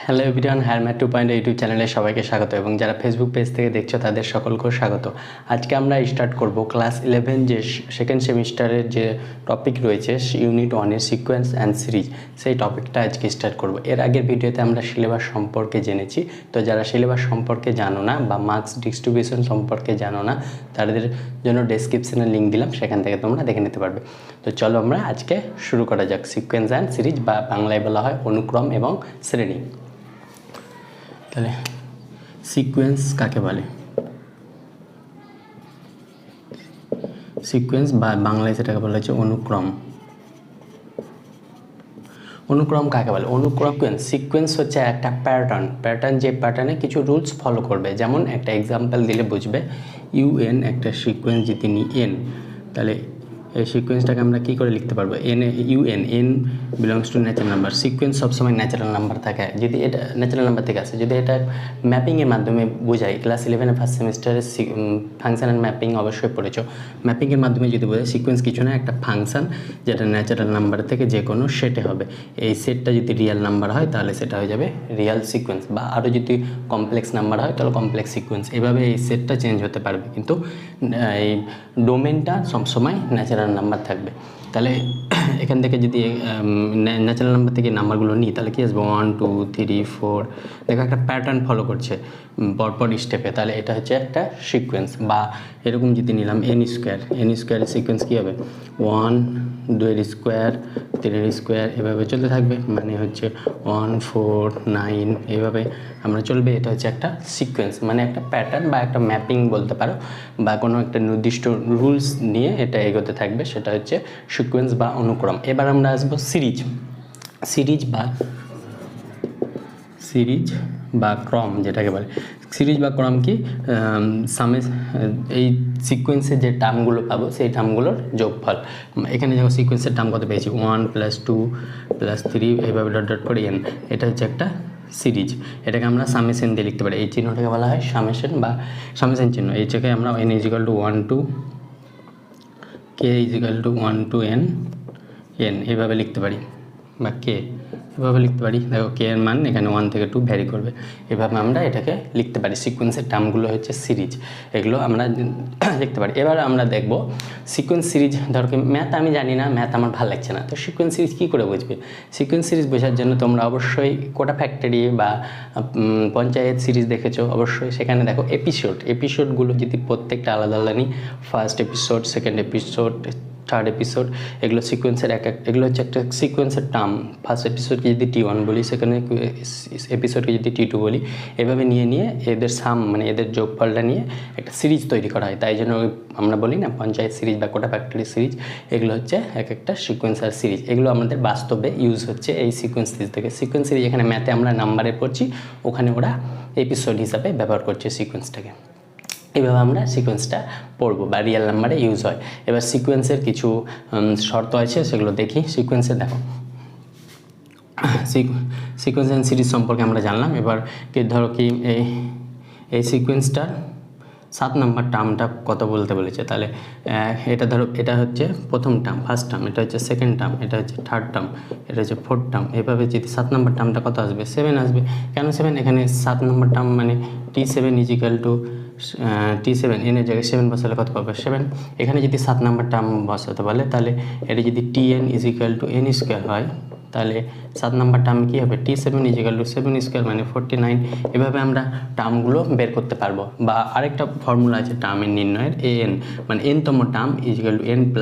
Hello everyone, হ্যারম্যাট 2.0 YouTube চ্যানেলে সবাইকে স্বাগত এবং যারা ফেসবুক পেজ থেকে দেখছো তাদের সকলকেও স্বাগত। আজকে আমরা স্টার্ট করব ক্লাস 11 যে সেকেন্ড সেমিস্টারের যে টপিক রয়েছে ইউনিট 1-এর সিকোয়েন্স অ্যান্ড সিরিজ, সেই টপিকটা আজকে স্টার্ট করব। এর আগের ভিডিওতে আমরা সিলেবাস সম্পর্কে জেনেছি, তো যারা সিলেবাস সম্পর্কে জানো না বা মার্কস ডিস্ট্রিবিউশন সম্পর্কে জানো না তাদের জন্য ডেসক্রিপশনে লিঙ্ক দিলাম, সেখান থেকে তোমরা দেখে নিতে পারবে। তো চলো আমরা আজকে শুরু করা যাক সিকোয়েন্স অ্যান্ড সিরিজ, বা বাংলায় বলা হয় অনুক্রম এবং শ্রেণী। তাহলে সিকোয়েন্স কাকে বলে? সিকোয়েন্স বা বাংলায় যেটাকে বলা হচ্ছে অনুক্রম। অনুক্রম কাকে বলে? অনুক্রম সিকোয়েন্স হচ্ছে একটা প্যাটার্ন যে প্যাটার্নে কিছু রুলস ফলো করবে। যেমন একটা এক্সাম্পল দিলে বুঝবে, ইউএন একটা সিকোয়েন্স যদি নিই এন, তাহলে এই সিকোয়েন্সটাকে আমরা কী করে লিখতে পারবো? N belongs to natural number. Sequence সবসময় ন্যাচারাল নাম্বার থাকে, যদি এটা ন্যাচারাল নাম্বার থেকে আসে। যদি এটা ম্যাপিংয়ের মাধ্যমে বোঝাই, ক্লাস 11-এর ফার্স্ট সেমিস্টারে ফাংশন অ্যান্ড ম্যাপিং অবশ্যই পড়েছো। ম্যাপিংয়ের মাধ্যমে যদি বোঝাই সিকোয়েন্স কিছু না, একটা ফাংশন যেটা ন্যাচারাল নাম্বার থেকে যে কোনো সেটে হবে। এই সেটটা যদি রিয়েল নাম্বার হয় তাহলে সেটা হয়ে যাবে রিয়েল সিকোয়েন্স, বা আরও যদি কমপ্লেক্স নাম্বার হয় তাহলে কমপ্লেক্স সিকোয়েন্স। এভাবে এই সেটটা চেঞ্জ হতে পারবে, কিন্তু এই ডোমেনটা সবসময় ন্যাচারাল নাম্বার থাকবে। তাহলে এখান থেকে যদি ন্যাচারাল নাম্বার থেকে নাম্বারগুলো নিই তাহলে কি আসবে? 1 2 3 4। দেখো একটা প্যাটার্ন ফলো করছে পরপর স্টেপে, তাহলে এটা হচ্ছে একটা সিকোয়েন্স। বা এরকম যদি নিলাম এন স্কোয়ারের সিকোয়েন্স কী হবে? 1 2 এর স্কোয়ার 3 এর স্কোয়ার, এভাবে চলতে থাকবে, মানে হচ্ছে 1 4 9, এইভাবে আমরা চলবে। এটা হচ্ছে একটা সিকোয়েন্স, মানে একটা প্যাটার্ন বা একটা ম্যাপিং বলতে পারো, বা কোনো একটা নির্দিষ্ট রুলস নিয়ে এটা এগোতে থাকবে, সেটা হচ্ছে সিকোয়েন্স বা অনুক্রম। এবার আমরা আসবো সিরিজ বা ক্রম যেটাকে বলে। সিরিজ বা ক্রম কি? এই সিকোয়েন্সের যে টার্মগুলো পাবো সেই টার্মগুলোর যোগফল। এখানে যখন সিকোয়েন্সের টার্ম কত পেয়েছি? 1 + 2 + 3, এইভাবে ডট ডট করে এন। এটা হচ্ছে একটা সিরিজ। এটাকে আমরা সামেশন দিয়ে লিখতে পারি। এই চিহ্নটাকে বলা হয় সামেশন বা সামেশন চিহ্ন। এই জায়গায় আমরা n = 1 to k = 1 to n এইভাবে লিখতে পারি, বা কে এভাবে লিখতে পারি। দেখো কে এর মান এখানে 1 থেকে 2 ভ্যারি করবে, এভাবে আমরা এটাকে লিখতে পারি। সিকোয়েন্সের টার্মগুলো হচ্ছে সিরিজ, এগুলো আমরা লিখতে পারি। এবার আমরা দেখব সিকোয়েন্স সিরিজ। ধরো কি ম্যাথ আমি জানি না, ম্যাথ আমার ভালো লাগছে না, তো সিকোয়েন্স সিরিজ কী করে বুঝবে? সিকোয়েন্স সিরিজ বোঝার জন্য তোমরা অবশ্যই কোটা ফ্যাক্টরি বা পঞ্চায়েত সিরিজ দেখেছো অবশ্যই। সেখানে দেখো এপিসোডগুলো যদি প্রত্যেকটা আলাদা আলাদা নিই, first episode, second episode, third episode, এগুলো সিকোয়েন্সের এগুলো হচ্ছে একটা সিকোয়েন্সের টার্ম। ফার্স্ট এপিসোডকে যদি T1 বলি, সেকেন্ড এপিসোডকে যদি T2 বলি, এভাবে নিয়ে এদের মানে এদের যোগফলটা নিয়ে একটা সিরিজ তৈরি করা হয়। তাই জন্য আমরা বলি না পঞ্চায়েত সিরিজ বা কোটা ফ্যাক্টরি সিরিজ, এগুলো হচ্ছে এক একটা সিকোয়েন্সার সিরিজ। এগুলো আমাদের বাস্তবে ইউজ হচ্ছে এই সিকোয়েন্স সিরিজ থেকে। সিকোয়েন্স সিরিজ এখানে ম্যাথে আমরা নাম্বারে পড়ছি, ওখানে ওরা এপিসোড হিসাবে ব্যবহার করছে সিকোয়েন্সটাকে। এভাবে আমরা সিকোয়েন্সটা পড়ব বা রিয়েল নাম্বারে ইউজ হয়। এবার সিকোয়েন্সের কিছু শর্ত আছে, সেগুলো দেখি। সিকোয়েন্সে দেখো সিকোয়েন্স অ্যান্ড সিরিজ সম্পর্কে আমরা জানলাম। এবার কি ধরো কি এই সিকোয়েন্সটার 7 নম্বর টার্মটা কত বলতে বলেছে। তাহলে এটা ধরো, এটা হচ্ছে প্রথম টার্ম, ফার্স্ট টার্ম, এটা হচ্ছে সেকেন্ড টার্ম, এটা হচ্ছে থার্ড টার্ম, এটা হচ্ছে ফোর্থ টার্ম। এভাবে যদি 7 নম্বর টার্মটা কত আসবে? 7 আসবে। কেন 7? এখানে 7 নম্বর টার্ম মানে T7 = T7, এনের জায়গায় 7 বসালে কত পাবে? 7। এখানে যদি 7 নম্বর টার্ম বসাতে বলে, তাহলে এটা যদি Tn = n² হয়, তাহলে 7 নম্বর টার্ম কী হবে? T7 = 7² মানে 49। এভাবে আমরা টার্মগুলো বের করতে পারবো। বা আরেকটা ফর্মুলা আছে টার্মের নির্ণয়ের, an মানে nতম টার্ম a + n -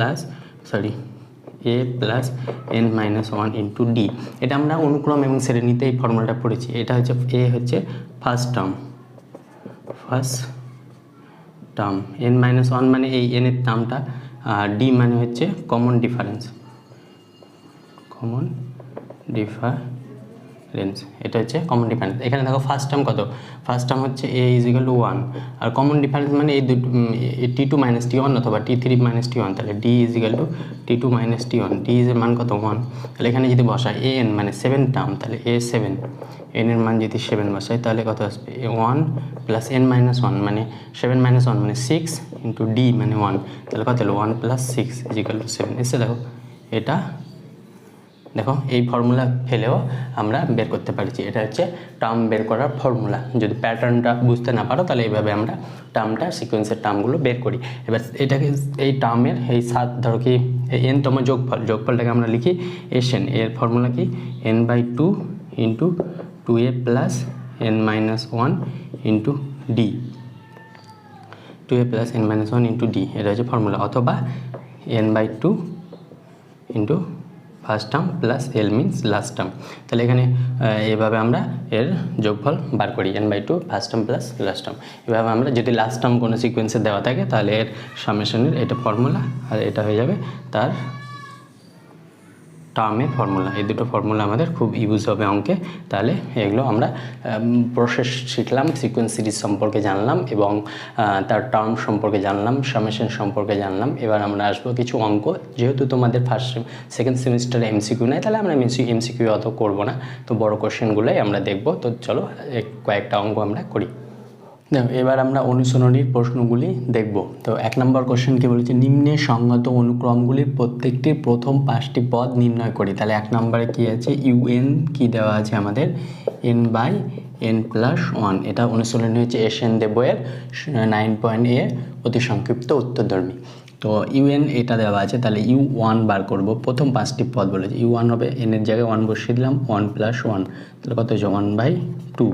1 × d। এটা আমরা অনুক্রম এবং শ্রেণীতে এই ফর্মুলাটা পড়েছি। এটা হচ্ছে a হচ্ছে ফার্স্ট টার্ম, n - 1 মানে এই n এর টার্মটা, d মানে হচ্ছে কমন ডিফারেন্স, এটা হচ্ছে কমন ডিফারেন্স। এখানে দেখো ফার্স্ট টার্ম কত? ফার্স্ট টার্ম হচ্ছে a = 1, আর কমন ডিফারেন্স মানে এই দুটো T2 - T1 অথবা T3 - T1, তাহলে d = T2 - T1, d এর মান কত? 1। তাহলে এখানে যদি বসাই an মানে 7 টার্ম, তাহলে a7, n এর মান যদি 7 বসাই তাহলে কত আসবে? 1 + n - 1 মানে 7 - 1 মানে 6 × d মানে 1, তাহলে কত হলো? 1 + 6 = 7। এসে দেখো এটা দেখো এই ফর্মুলা ফেলেও আমরা বের করতে পারছি। এটা হচ্ছে টার্ম বের করার ফর্মুলা। যদি প্যাটার্নটা বুঝতে না পারো তাহলে এইভাবে আমরা টার্মটা সিকোয়েন্সের টার্মগুলো বের করি। এবার এটাকে এই টার্মের এই ধরো কি এনতম যোগফলটাকে আমরা লিখি এসএন। এর ফর্মুলা কি n/2 into 2a plus n-1 into D, 2a plus n-1 into D, এটা হচ্ছে ফর্মুলা। অথবা n/2 into first term plus L means last term. তাহলে এখানে এভাবে আমরা এর যোগফল বার করি, n/2 first term plus last term. এভাবে আমরা যদি লাস্ট টার্ম কোনো সিকোয়েন্সে দেওয়া থাকে তাহলে এর সামেশনের এটা ফর্মুলা, আর এটা হয়ে যাবে তার টার্মের ফর্মুলা। এই দুটো ফর্মুলা আমাদের খুব ইউজ হবে অঙ্কে। তাহলে এগুলো আমরা প্রসেস শিখলাম, সিকোয়েন্স সিরিজ সম্পর্কে জানলাম এবং তার টার্ম সম্পর্কে জানলাম, সামেশন সম্পর্কে জানলাম। এবার আমরা আসবো কিছু অঙ্ক। যেহেতু তোমাদের সেকেন্ড সেমিস্টারে এমসিকিউ নেই, তাহলে আমরা এমসিকিউ অত করবো না, তো বড় কোশ্চেনগুলোই আমরা দেখব। তো চলো কয়েকটা অঙ্ক আমরা করি। দেখো এবার আমরা অনুসরণীর প্রশ্নগুলি দেখব। তো 1 নম্বর কোশ্চেন কি বলেছে, নিম্নে সংগত অনুক্রমগুলির প্রত্যেকটির প্রথম 5টি পদ নির্ণয় করি। তাহলে 1 নম্বরে কি আছে, ইউএন কি দেওয়া আছে আমাদের n/n+1। এটা অনুসরণী হচ্ছে এশিয়ান দে বইয়ের 9.a অতি সংক্ষিপ্ত উত্তরধর্মী। তো ইউএন এটা দেওয়া আছে, তাহলে u1 বার করব। প্রথম 5টি পদ বলেছে, u1 হবে n এর জায়গায় 1 বসিয়ে দিলাম, 1+1, তাহলে কত হচ্ছে 1/2।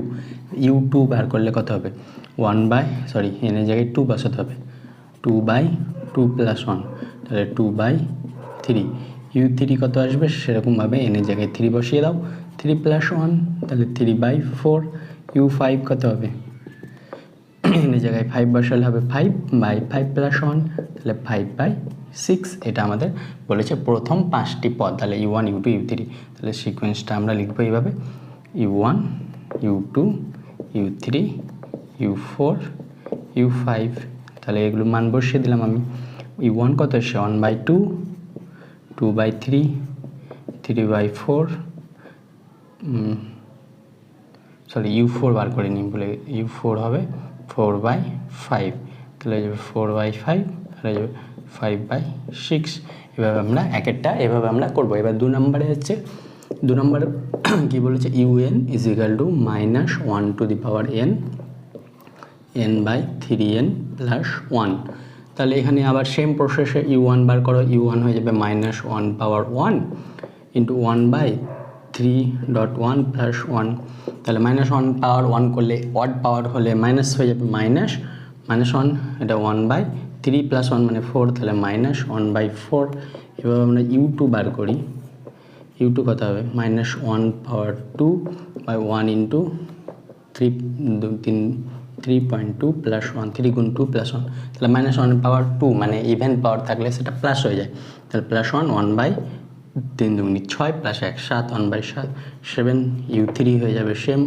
u2 বার করলে কত হবে, n এর জায়গায় 2 বসাতে হবে, 2/2+1, তাহলে 2/3। u3 কত আসবে, সেরকমভাবে n এর জায়গায় 3 বসিয়ে দাও, 3+1, তাহলে 3/4। u5 কত হবে, n এর জায়গায় 5 বসালে হবে 5/5+1, তাহলে 5/6। এটা আমাদের বলেছে প্রথম 5টি পদ। তাহলে u1 u2 u3, তাহলে সিকোয়েন্সটা আমরা লিখবো এইভাবে, u1 u2 u3 u4 u5। তাহলে এগুলো মান বসিয়ে দিলাম আমি। u1 কত এসে 1/2, 2/3, 3/4, u4 বার করে নিই বলে, u4 হবে 4/5, তাহলে যাবে 4/5, তাহলে যাবে 5/6। এভাবে আমরা একটা এভাবে আমরা করবো। এবার 2 নম্বরে হচ্ছে, 2 নম্বরে কি বলেছে, un = -1 n/3n+1। তাহলে এখানে আবার সেম প্রসেসে u1 বার করো। u1 হয়ে যাবে -1 ইন্টু 1/3.1+1। তাহলে -1 করলে অড পাওয়ার হলে মাইনাস হয়ে যাবে, -1, এটা 1/3+1 মানে 4, তাহলে -1/4। এভাবে আমরা u2 বার করি। u2 কত হবে, -1/2/1 ইন্টু 3.2+1, 3 গুণ 2+1, তাহলে -1/2 মানে ইভেন পাওয়ার থাকলে সেটা প্লাস হয়ে যায়। তাহলে +1, 1/3 দুগুণি 6 + 1 7, 1/7, 7। u3 হয়ে যাবে সেম,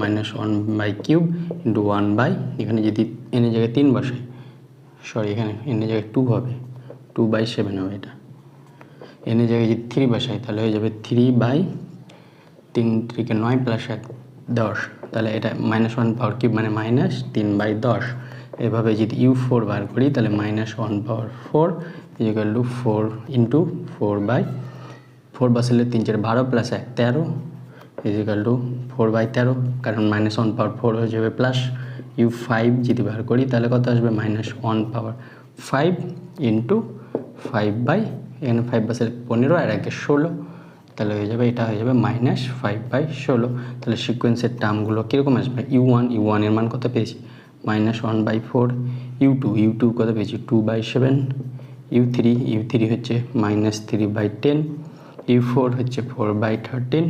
-1/3 ইন্টু 1/, এখানে যদি n এর জায়গায় 3 বসাই, এখানে n এর জায়গায় 2 হবে, 2/7 হবে। এটা n এর জায়গায় যদি 3 বসাই তাহলে হয়ে যাবে 3/3, 3 × 9 + 1 10, তাহলে এটা -1/3 মানে -3/10। এভাবে যদি u4 বার করি তাহলে -1/4 = 4 ইন্টু 4/4 বসালে 3 × 4 12 + 1 13 = 4/13, কারণ -1/4 হয়ে যাবে প্লাস। u5 যদি বার করি তাহলে কত আসবে, -1/5 ইন্টু 5/, এখানে 5 বসালে 15 আর 1 16, তাহলে হয়ে যাবে, এটা হয়ে যাবে -5/16। তাহলে সিকোয়েন্সের টার্মগুলো কীরকম আসবে, u1 এর মান কত পেয়েছি, -1/4, u2 কত পেয়েছি 2/7, u3 হচ্ছে -3/10, u4 হচ্ছে 4/13,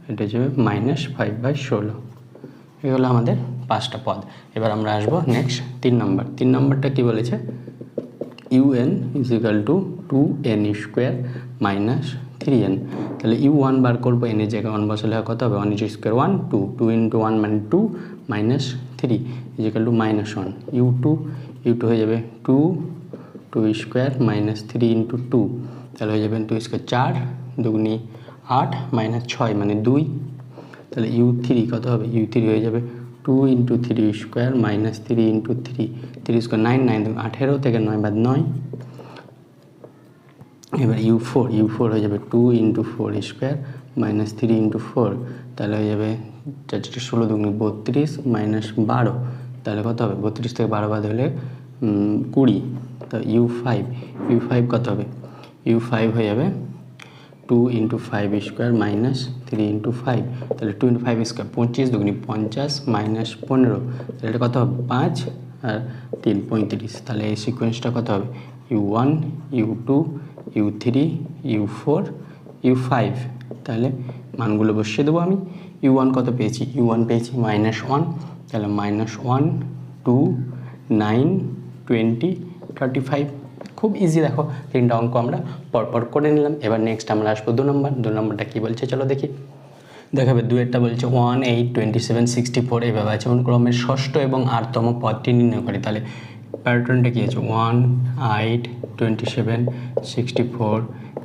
এটা হচ্ছে -5/16। এগুলো আমাদের 5টা পদ। এবার আমরা আসবো নেক্সট 3 নম্বর। 3 নম্বরটা কী বলেছে, un = 2n² - 3n। তাহলে u1 বার করবো, n এর জায়গায় 1 বসালে কত হবে, 1² 1 2, 2 × 1 মানে 2 -3 = -1। u2 হয়ে যাবে 2 2² - 3 × 2, তাহলে হয়ে যাবে 2² 4 দুগুণি 8 -6 মানে 2। তাহলে u3 কত হবে, u3 হয়ে যাবে 2 × 3² - 3 × 3, 3² 9 9 18 থেকে 9 বাদ 9, এবার u4 হয়ে যাবে 2 × 4 স্কোয়ার মাইনাস 3 × 4, তাহলে হয়ে যাবে 4 × 16 = 32 মাইনাস 12, তাহলে কত হবে 32 থেকে 12 বাদ হলে 20। তো u5 কত হবে u5 হয়ে যাবে 2 × 5 স্কোয়ার মাইনাস 3 × 5, তাহলে 2 × 5 স্কোয়ার 25 × 50 মাইনাস 15, তাহলে এটা কত হবে 5 আর 3 35, তাহলে এই সিকোয়েন্সটা কত হবে u1 u2 u3 u4 u5। তাহলে মানগুলো বসিয়ে দেবো আমি। u1 কত পেয়েছি u1 পেয়েছি -1, তাহলে -1 2 9 20 35। খুব ইজি, দেখো 3টা অঙ্ক আমরা পরপর করে নিলাম। এবার নেক্সট আমরা আসবো 2 নম্বরটা কী বলছে চলো দেখি। দেখাবে 2-এরটা বলছে 1 8 27 64 এইভাবে আছে, অনুক্রমের ষষ্ঠ এবং 8তম পদটি নির্ণয় করি। তাহলে প্যাটার্নটা কী আছে 1 8 27 64,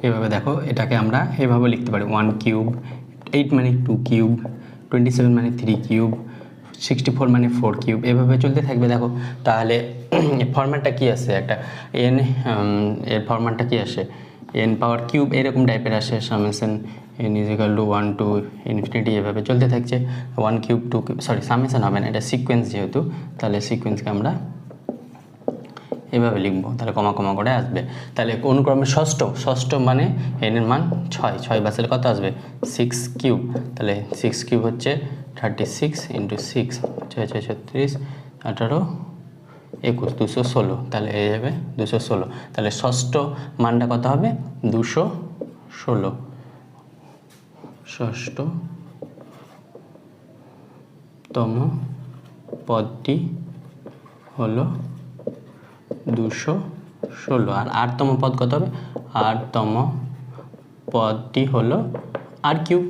এভাবে দেখো এটাকে আমরা এভাবে লিখতে পারি 1 কিউব, 8 মানে 2 কিউব, 27 মানে 3 কিউব, 64 মানে 4 কিউব, এভাবে চলতে থাকবে। দেখো তাহলে ফরম্যাটটা কী আসে, একটা এন এর ফরম্যাটটা কী আসে n পাওয়ার কিউব এরকম টাইপের আসে, সামেশন n = 1 to ইনফিনিটি, এভাবে চলতে থাকছে। 1 কিউব 2 কিউব, সরি সামেশন হবে না, এটা সিকোয়েন্স যেহেতু, তাহলে সিকোয়েন্সকে আমরা এভাবে লিখবো, তাহলে কমা কমা করে আসবে। তাহলে অনুক্রমে ষষ্ঠ মানে n এর মান 6 বাসের কত আসবে 6 কিউব, তাহলে 6 কিউব হচ্ছে 36 × 6 6 6 36 18 21 216, তাহলে এই যাবে 216। তাহলে ষষ্ঠ মানটা কত হবে 216, ষষ্ঠতম পদটি হলো 216। আর 8তম পদ কত হবে 8তম পদটি হলো r কিউব,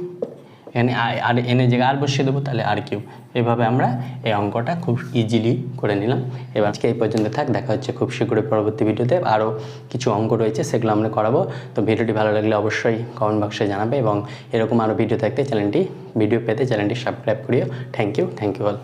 এখানে আর এনের জায়গায় আর বসিয়ে দেবো, তাহলে r কিউব। এভাবে আমরা এই অঙ্কটা খুব ইজিলি করে নিলাম। এবার আজকে এই পর্যন্ত থাক, দেখা হচ্ছে খুব শীঘ্রই পরবর্তী ভিডিওতে। আরও কিছু অঙ্ক রয়েছে সেগুলো আমরা করাবো। তো ভিডিওটি ভালো লাগলে অবশ্যই কমেন্ট বক্সে জানাবে এবং এরকম আরও ভিডিও পেতে চ্যানেলটি সাবস্ক্রাইব করিও। Thank you all.